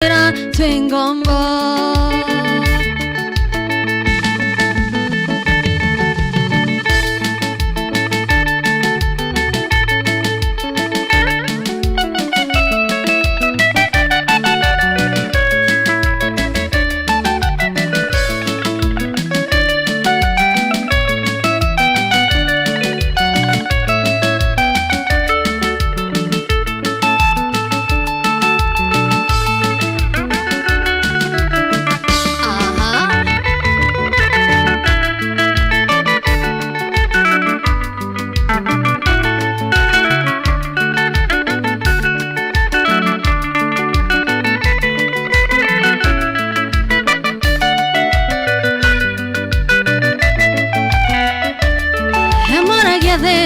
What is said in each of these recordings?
Twingombo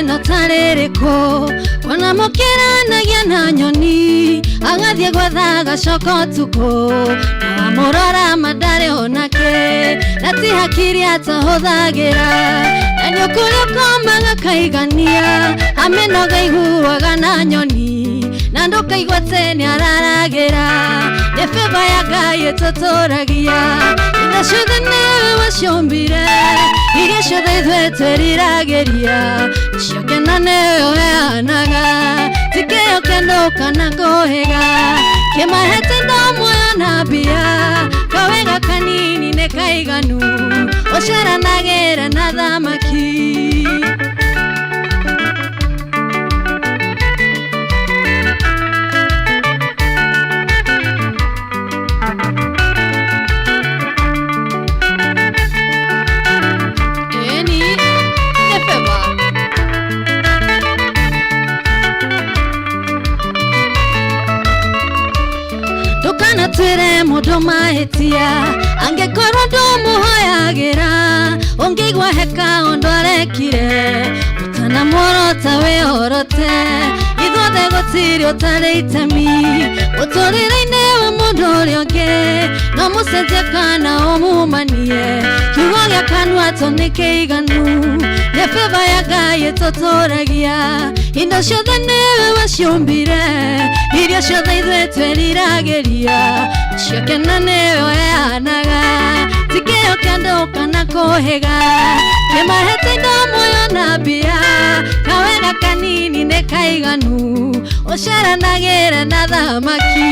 no tarereko kwana mokera na nyoni agathie gwetha gacoko tuko na morora madare onake nati hakiri atahothagira na nyokuri komaga kaigania amenoga iguaga na nyoni na ndukaigua tene araragira ne feva ya Ngai tutoragia ina ciothe niwe waciombire iria ciothe ithuĩ twĩriragĩria cio kena nĩyo heanaga ti kĩo kendo kana kũhĩga kĩmahete ndo muoyo na mbia kawega kanini nĩ kaiganu ũceranagĩra na thamaki Twire mundu mahitia angekorwo ndumuhoyagira ungigwa heka ondorekire utana morota wihorote ithuothe gutiri utari itemi uturire-ini wa mundu uria ungi no mucenjie kana umumanie kiugo gia kanua to ni kiiganu nĩ beba ya Ngai tuturagia indo ciothe niwe waciumbire iria ciothe ithuĩ twĩriragĩria cio kena nĩyo heanaga ti kĩo kĩandũ kana kũhĩga kĩmahete indo muoyo na mbia kawega kanini nĩ kaiganu ũceranagĩra na thamaki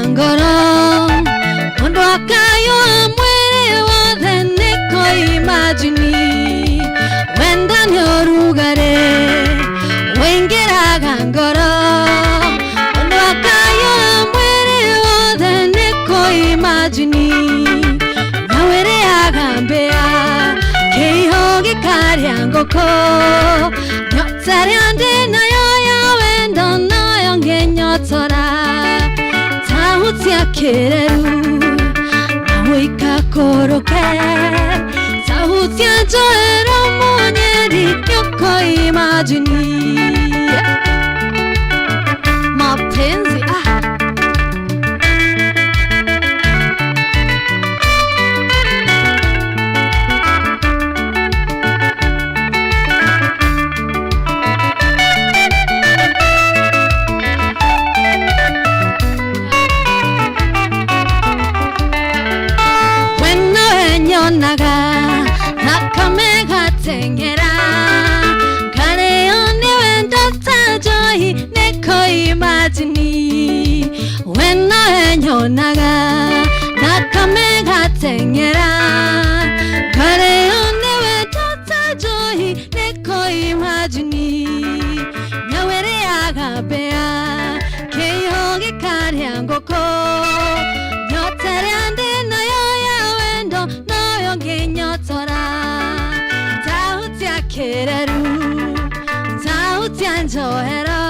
ngoro mundu akayo mwere wothe niko imagine wenda ni orugare wengeraga ngoro mundu akayo mwere wothe niko imagine nawere agambea keiho gikaria ngoko nyotare ande nayo ya wenda nayo ngenyotora Kereru Awika koroke Sahutia joero monyeri Yoko imagini Mapenzi nakamega tengera kare one wenda tajohi neko imagine wena enyonaga nakamega tengera kare one wenda tajohi neko imagine nyawere agabea keyo gikaria ngoko nyotere ande nayo ya wendo nayo ngenyotora Kereru Tautia njohero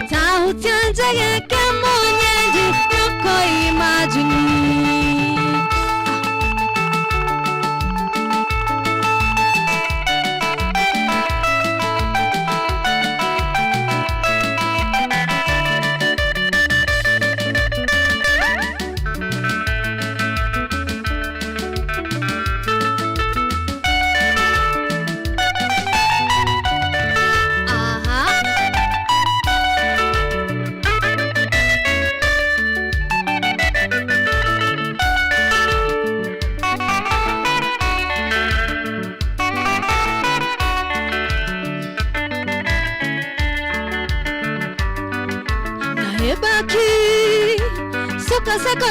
Tautia njegeke mwenyeji Yoko imagini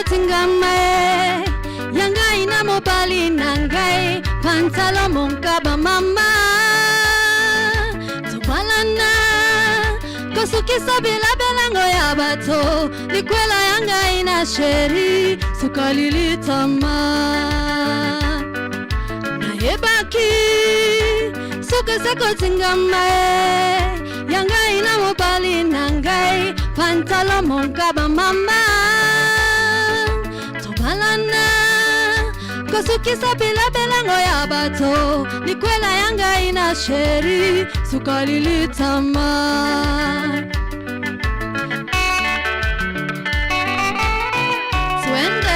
tingamae yangai na mobali nangai pantalo monkaba mama tubalana kosukisa bila belango ya bato likwela yangai na sheri sukalili tama na yebaki sukaseko tingamae yangai na mobali nangai pantalo monkaba mama tubalana kosukisa bila belango ya bato likwela yangai na sheri sukalili tama swende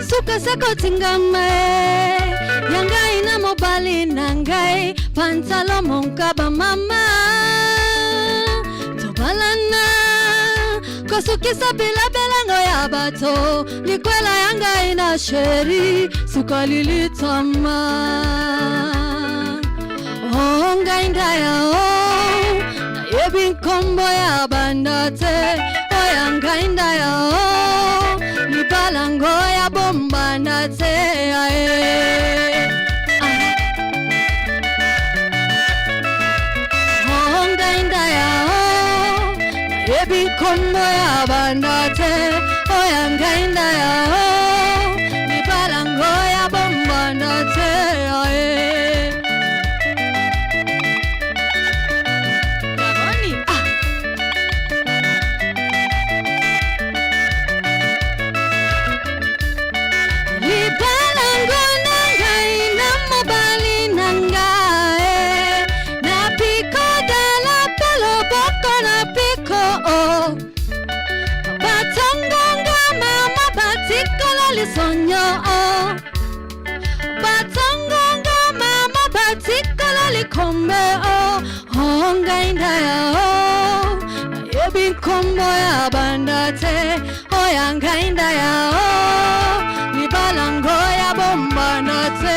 sukaseko tingamae yangai na mobali nangai pantalo monkaba mama tubalana kosukisa bila belango ya bato likwela yangai na sheri sukalili tama ngai ndaya na yebi kombo ya bandate yangai ndaya balango ya bomba na te honga indaya yebi kombo ya bandate oyanga indaya ni balango ya bomba na te sonyo batongonga mama batikala likombe honga indaya yebi kombo ya bandate oyanga indaya ni balango ya bomba nate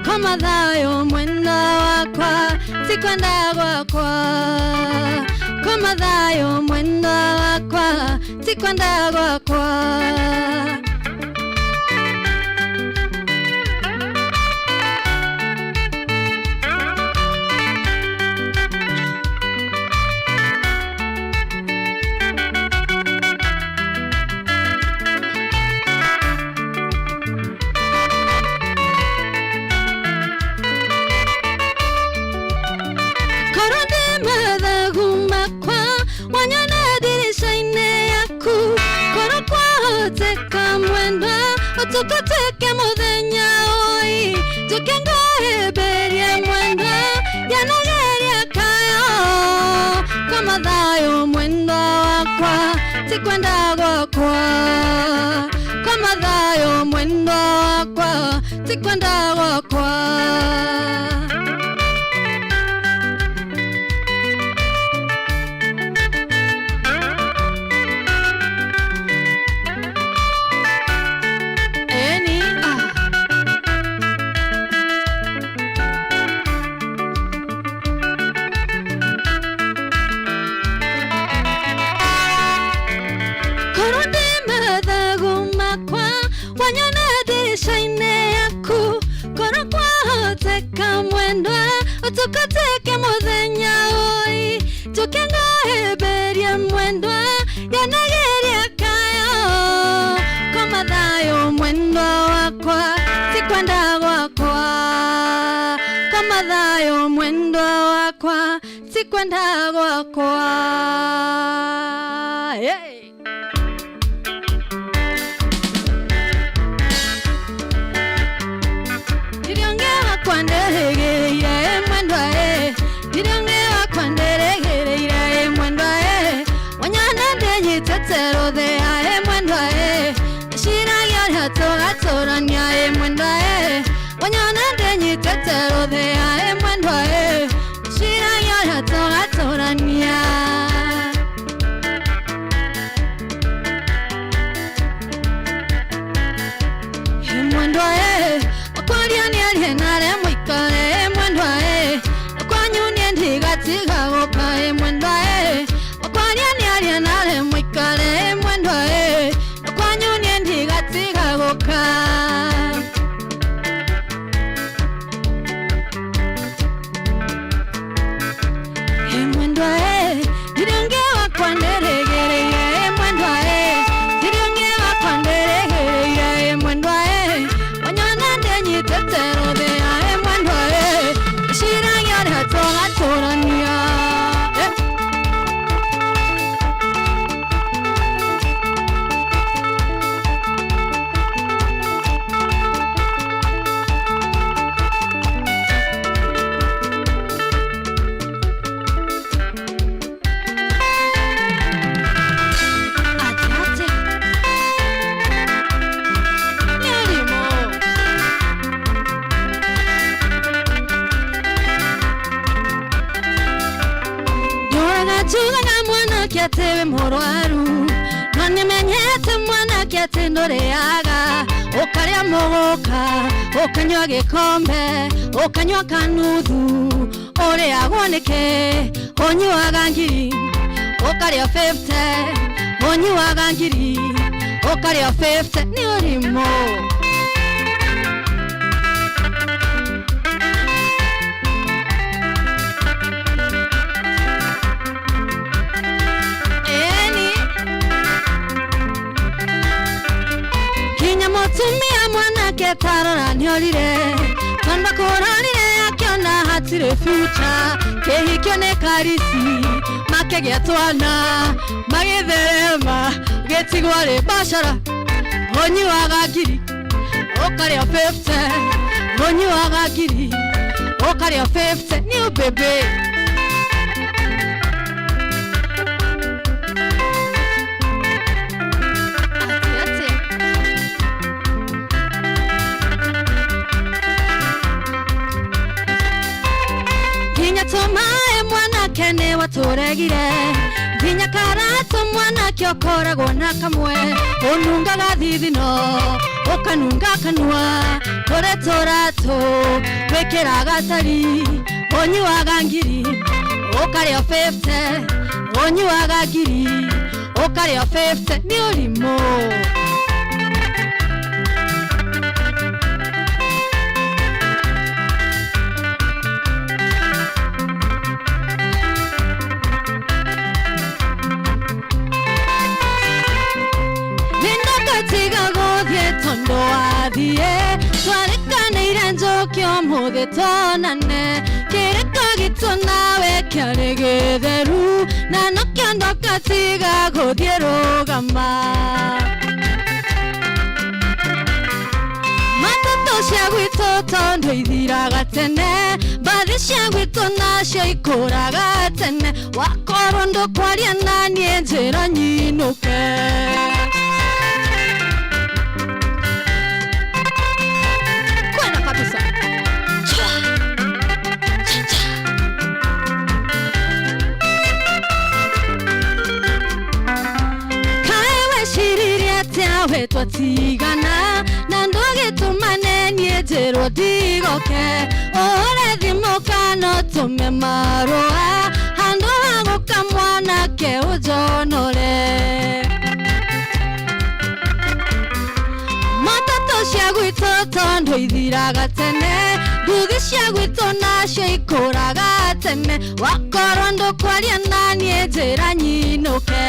Komadhayo mwenda wakwa sikwenda gwakwa komadhayo mwenda wakwa sikwenda gwakwa tukateke mudenya oi tukenga eberia mwenda yanageria kayo komadhayo mwenda wakwa sikwenda gwakwa komadhayo mwenda wakwa sikwenda gwakwa tukateke muthenya oi tukenga heberia mwendwa yanageria kayo kama thayo mwendwa wakwa sikwenda gwakwa kama thayo mwendwa wakwa sikwenda gwakwa hey. Kwanderegereire mwendwa irongewa kwanderegereire mwendwa wanyana ndenyitetsero thea mwendwa shiragia hatogatorania mwendwa wanyana ndenyitetsero thea mwendwa shiragia hatogatorania mwendwa kwaria ni alienare mwikare mwendwa kwanyu ni ndigatiga goka mwendwa kwaria ni alienare mwikare mwendwa kwanyu ni ndigatiga goka mwendwa irongewa kwanderegereire mwendwa irongewa kwanderegereire mwendwa wanyana ndenyitetsero thea mwendwa shiragia hatogatorania tewe morwaru none menyete mwana kyate ndoreaga okaria mogoka okanywa gikombe okanywa kanuthu ore agwoneke onyuaga ngiri okaria 50 onyuaga ngiri okaria 50 ni orimo tumia mwana ketarora nyolire kanda koranire akiona hatire future kehikyo ne karisi makege twana magitherema getigware bashara onyuaga ngiri okaria 50 onyuaga ngiri okaria 50 ni bebe tomae mwana kene watoregire dinya karato mwana kyokoragwo na kamwe onungaga thithino okanunga kanwa kore torato wekeraga tari onyuaga ngiri okaria 50 onyuaga ngiri okaria 50 ni orimo tondo adie twarekane iranjo kyomude tonane kereka gitonawe kyaregetheru na nokyando katiga gothiero gama matoto cia gwito tondo ithiraga tene mbathi cia gwito nacio ikũraga tene wakorwo ndũkwaria nanie njĩra nyinuke we twatigana na ndugitumane nie njĩrwo ndigoke ore thimo kana tume marũa handũ ha gũka mwanake ũnjonore matatu cia gwitũ tondũ ithiraga tene nduthi cia gwitũ nacio ikũraga tene wakorwo ndũkwaria naniĩ njĩra nyinũke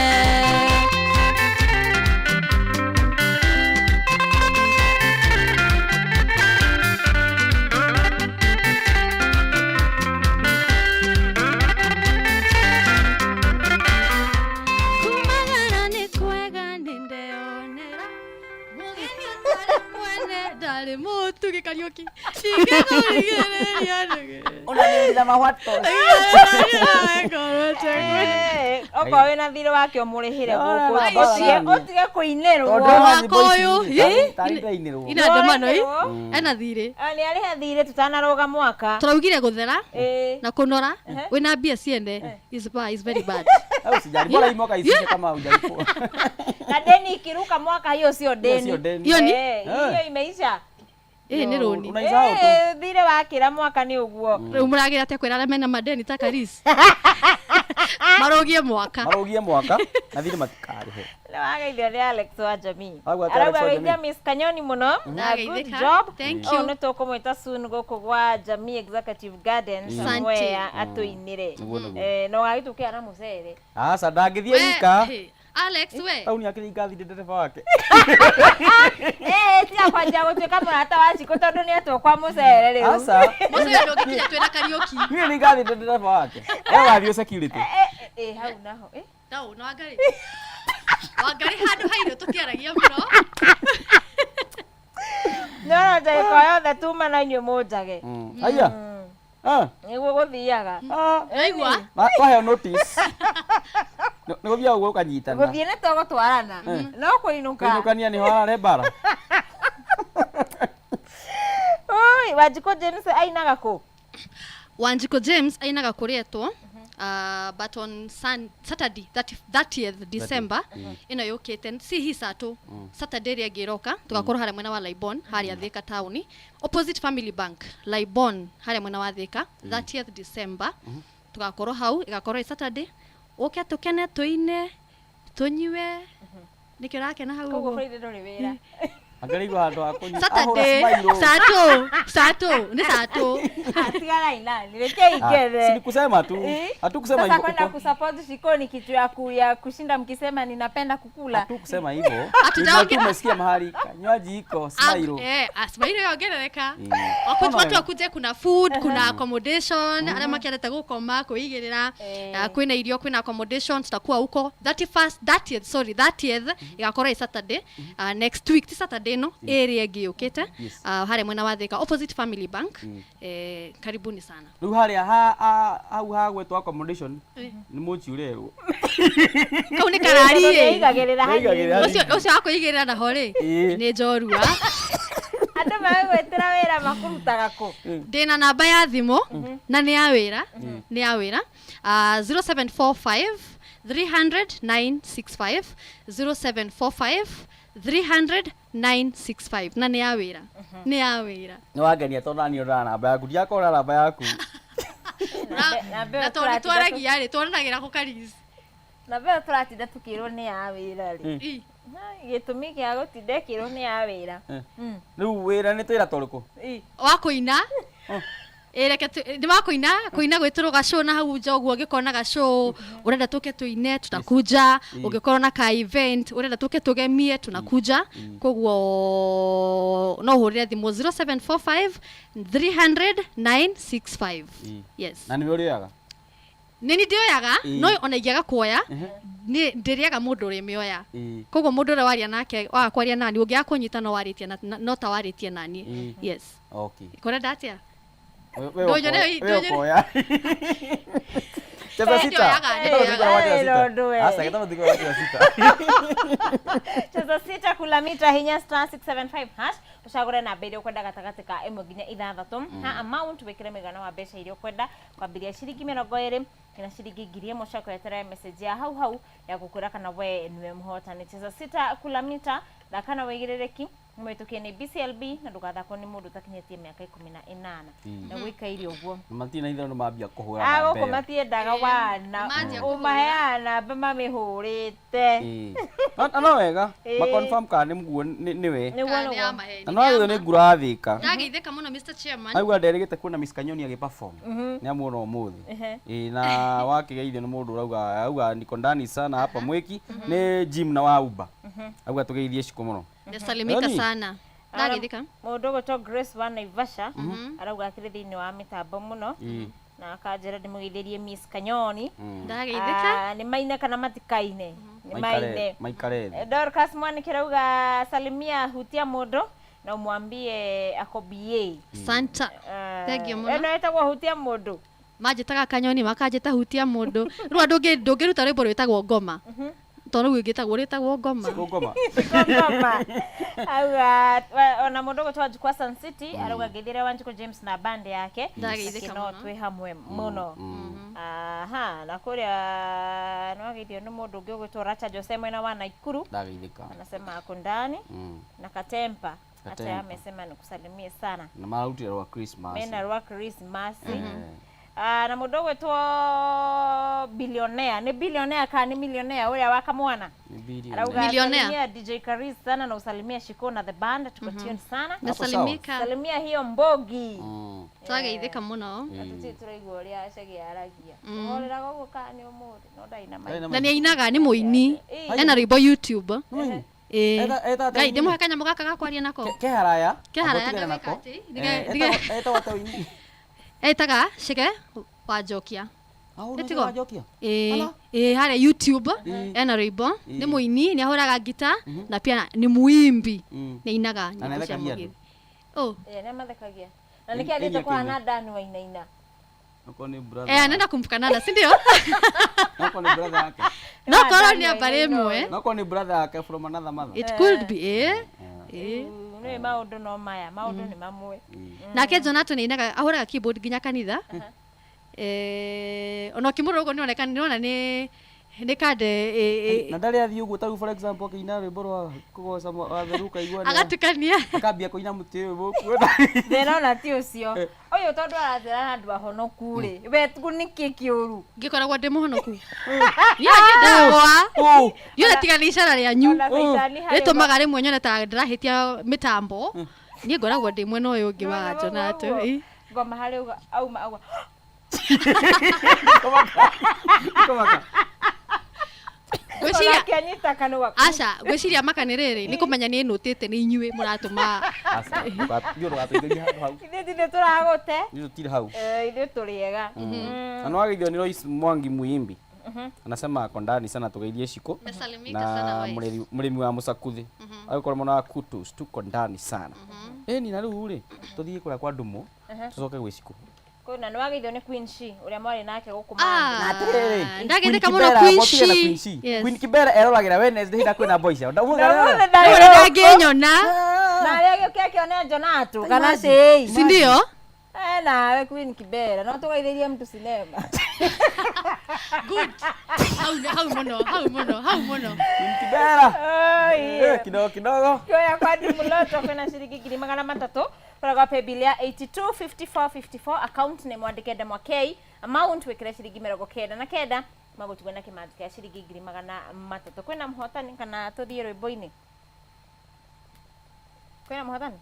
Tuge karaoke. Sigue una nĩũrĩra mahwato. Oko wĩna thirĩ wake ũmũrĩhĩre gũkũ. Ũtige kũinĩrwo. Ina ndemano ena thirĩ. Nĩ arĩhe thirĩ tutanarũga mwaka. Tũraugire gũthera na kũnora wĩna mbia ciende is very bad. Usijali bora imoka isije kama hujalipo. Na deni ikiruka mwaka hiyo sio deni. Hiyo ni? Hiyo imeisha. Nĩ rũni. Thirĩ wakĩra mwaka nĩ ũguo. Rĩu mũragĩra atĩa kwĩra arĩa mena madeni ta Karisi. Marogie mwaka na thirĩ matikarĩhe. Nĩ wageithio nĩ Alex wa Jamii. Arauga geithia Miss Kanyoni mũno. Good job. Thank you. Nĩ tũkũmwĩta soon gũkũ gwa Jamii Executive Gardens somewhere atũinĩre. No gagĩtũkĩa na mũcere. Aca ndangĩthiĩ wika. Alex we. Au ni akiringa thirĩ ndereba wake. Tia kwanja gũtuĩka mũrata wa Wanjiku tondũ nĩ atũkwa mũcere rĩu. Aca. Mũcere ndũngĩkinya twĩna karaoke. Niĩ nĩ ngathĩ ndereba wake. Wathiĩ security. Hau naho. Tau no Wangari. Wangari handũ hairũ tũkĩaragia mũno. No ndĩko yothe tuma na inyuĩ mũnjage. Aya. Nĩguo gũthiaga. Aigua. Twaheo notice. Nĩ gũthiaga ũguo ũkanyitana. Gũthiĩ nĩ tũgũtwarana. No kũinũka. Kũinũkania nĩ harare mbara. Oi, Wanjiku James ainaga kũ? Wanjiku James ainaga kũrĩetwo. But on Saturday 30th December ino yũkĩte si hii sato Saturday ĩrĩa ĩngĩroka tugakorwo harĩa mwena wa Laibon harĩa Thika town opposite Family Bank Laibon harĩa mwena wa Thika 30th December tugakorwo hau igakorwo Saturday ũke tũkene tũine tũnyue nĩkĩo rakena hau ũguo Friday ndũrĩ wĩra Angaligwa handu hakonyi. Saturday, Sato, ni Sato. Atigara ina, niweke igere. Si kusema tu. Hatukusema hivyo. Sasa kwenda kusupport Shikoni kitu ya kushinda mkisema ninapenda kukula. Hatukusema hivyo. Tumesikia mahali kanywaji iko smile. Smile yongerereka. Watu wakuje kuna food, kuna accommodation, arĩa makĩreta gũkoma kũigĩrĩra, kwĩna irio, kwĩna accommodation, tutakuwa huko 30th igakorwo Saturday, next week Saturday no area gĩũkĩte harĩa mwena wa Thika opposite Family Bank. Karibuni sana. Rĩu harĩa hau hagwetwo accommodation nĩ mũciurerwo. Kau nĩ karari igagĩrĩra haha. Ũcio akũigĩrĩra na hore nĩ njorua. Andũ magwetera wĩra makũrutaga kũ? Ndĩna namba ya thimũ na nĩ ya wĩra 0745 300 965 300 na nĩ ya wĩra. Nĩ wangenia tondũ nani ũrara namba yaku ndiakora namba yaku. Na tondũ twaragia twaranagĩra kũ Karisi. Na mbere tũratinda tukĩrwo nĩ ya wĩra rĩ. Gĩtũmi gĩa gũtinda kĩrwo nĩ ya wĩra. Rĩu wĩra nĩ twĩra tũrĩkũ? Wa kũina. Reke nĩ wa kũina gwĩtũrwo gacow na hau nja ũguo ũngĩkorwo na show ũrenda tũke tũine tutakuja, ũngĩkorwo na ka event ũrenda tũke tũgemie tunakuja. Koguo no hũrĩre thimũ 0745 300 965. Yes. Na nĩ ũrĩaga? Nini ndioyaga no ona ingĩaga kuoya ni ndĩrĩaga mũndũ ũrĩa mĩoya. Koguo mũndũ ũrĩa waria nake wa kwaria nani ũngĩaga kũnyita no warĩtie no ta warĩtie nani. Yes. Okay. Korenda atĩa? Doña Cheza sita. Asa kita mtigo watu wa sita. Cheza sita kula mita hinya *675# ushagure na mbere ukwenda gatagati ka ĩmwe nginya ithathatũ. Ha amount wekire migana wa mbeca iria ukwenda kwambiria ciringi 20 kana ciringi 1000 ushako yeterera message ya hau ya gukura kana we niwe muhotani. Cheza sita kula mita na kana wigirereki mwitukie ni BCLB na ndugathako ni mundu takinyetie miaka 18 na gwika irio guo matina itho no mambia kuhura na ago komatiendaga wana umaheana bama mihurite no wega ma confirm ka ni mguo niwe no agitho ni ngurathika ndageitheka muno Mr Chairman aigua nderigite kuna Miss Kanyoni agiperform ni amuona umuthi na wakigeithio ni mundu urauga niko ndani sana hapa mwiki ni gym na wa Uber aigua tugeithie ciko muno ndasalimika sana ndageithika mundu gutwa Grace wa Naivasha arauga akiri thiini wa mitambo muno na akajira ndimugeithirie Miss Kanyoni ndageithika ni maine kana matikaine ni maine maikarete Dorcas Mwani kirauga salimia hutia mundu na umwambie akobie Santa thank you muno eno etagwo hutia mundu majitaga Kanyoni makajita hutia mundu rwa ndungiruta rwimbo rwitagwo ngoma tono gwigitagwo ritagwo ngoma ngoma auga ona mundu gutwa Jukwa Sun City arauga ngithire Wanjiku James na band yake no twi hamwe muno aha na kuria no agithio ni mundu ungi gutwa Racha Jose mwena wa Naikuru ndageithika anasema ako ndani na Katempa hata amesema nikusalimie sana na marutira wa Christmas mena wa Christmas na mundu gutwa billionaire ni billionaire ka ni millionaire uria waka mwana millionaire DJ Karis sana na usalimia Shiko na the band tuko tune sana nasalimika salimia hiyo mbogi twageithika muno atuti turaigua uria acagiaragia ngorera gogo ka ni umuthi no ndaina mai na ni ainaga ni muini ena rwimbo YouTube ngai ndimwe kanyamo gaka gakwaria nako keharaya nako eta wataini etaga Shige Wanjokia Etigo Wanjokia hare YouTube ena rwimbo ni muini ni ahuraga gita na pia ni muimbi ni inaga nyimbo cia mugithi ne mathekagia na nikiagite kwa Nadani wa inaina noko ni brother anaenda kumfukanana si ndio noko ni brother yake noko ni abare mwe noko ni brother yake from another mother it could be ni maundu no maya maundu ni mamwe nake Jonathan ni inaga ahuraga keyboard ginya kanitha ono kimuro ugo nionekana niona ni kade na ndari athi uguo tagu for example akina rwimbo rwa kugoca watheruka igwa agatukania akambia kuina muti uyu boku nderona ti ucio uyu tondu arathira na andu ahonoku ri we kuniki kiuru ngikoragwo ndi muhonoku ndagwa yule tigani ishara ria nyu ritumaga rimwe nyone ta ndirahitia mitambo ni ngoragwo ndi mwena uyu ungi wa Jonathan ngoma hari auma komaka gwiciria kianyita kanwa aca gwiciria makaniriri ni kumenya ni nutite ni inyue muratuma asa yoro ategeria hau ithire turagote tire hau ithire turiega ano agithio ni Lois Mwangi muimbi anasema ako ndani sana tugeithie Shiko na murimi wa Musakuthi agikora mwana wa Kutus tuko ndani sana ni na riu ri tuthie kura kwa ndumu tucoke gwi Shiko kuna no agithio ni Queen She uria mwari nake gukumana na tiriri ndagithika muno Queen She Queen Kibera eroragira Wednesday hinda kwina boys ndamuga ndaginyona na ria kione Jonathan kana sei si ndio na Queen Kibera no tugaithirie mtu sinema good how mono Queen Kibera kidogo kwa kwa Muloto kuna shilingi 300 kwa paybill ya 825454 account name wandike Demo K amount wekira shilingi 90 na kenda magutugwa na kimanzi ya shilingi 300 kwena muhotani kana tuthie rwimbo-ini kwena muhotani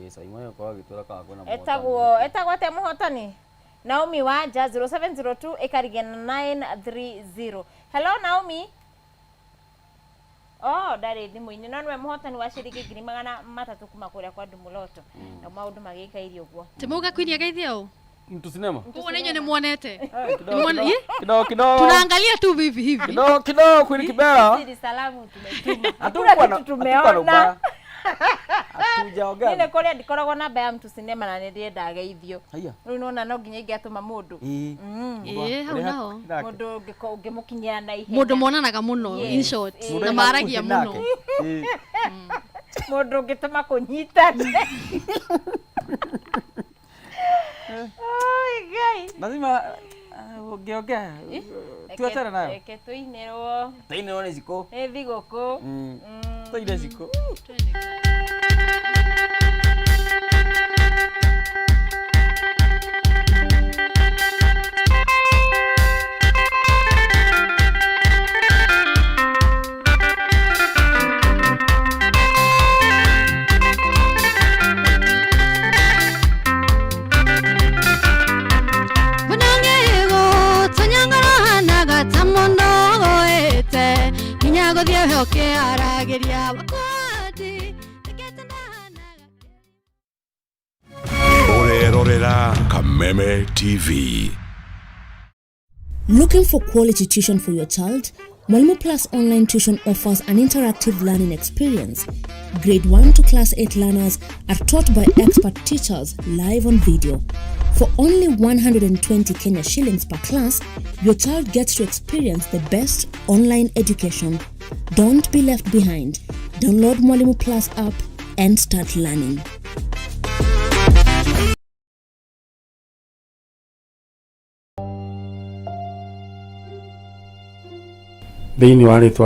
saimwe kwa gitura ka kwena muhotani etagwo te muhotani Naomi Wanja 0702 ekarigena 930 hello Naomi ndari thimu-ini no nwe muhotani wa shilingi 300 kuma kuria kwa Muloto na maundu magika irio guo timuga kwinia geithia u mtu sinema kuone nyenye muonete kidogo tunaangalia tu hivi kidogo Queen Kibera sisi salamu tumetuma hatukuwa tumeona atujaoga nile koria ndikoragwo namba ya mtu sinema na ndiendaga ithio haya riu nona no nginya ingiatuma mundu hau naho mundu ngimukinyia na ihenya mundu monanaga muno in short na maragia muno mundu ngituma kunyita gai lazima ugeoga tuachana nayo tuinerwo ni Shiko thiguku tuire Shiko twende Kameme TV. Looking for quality tuition for your child? Mwalimu Plus Online Tuition offers an interactive learning experience. Grade 1 to Class 8 learners are taught by expert teachers live on video. For only 120 Kenya shillings per class, your child gets to experience the best online education. Don't be left behind. Download Mwalimu Plus app and start learning. Thĩinĩ wa rĩtwa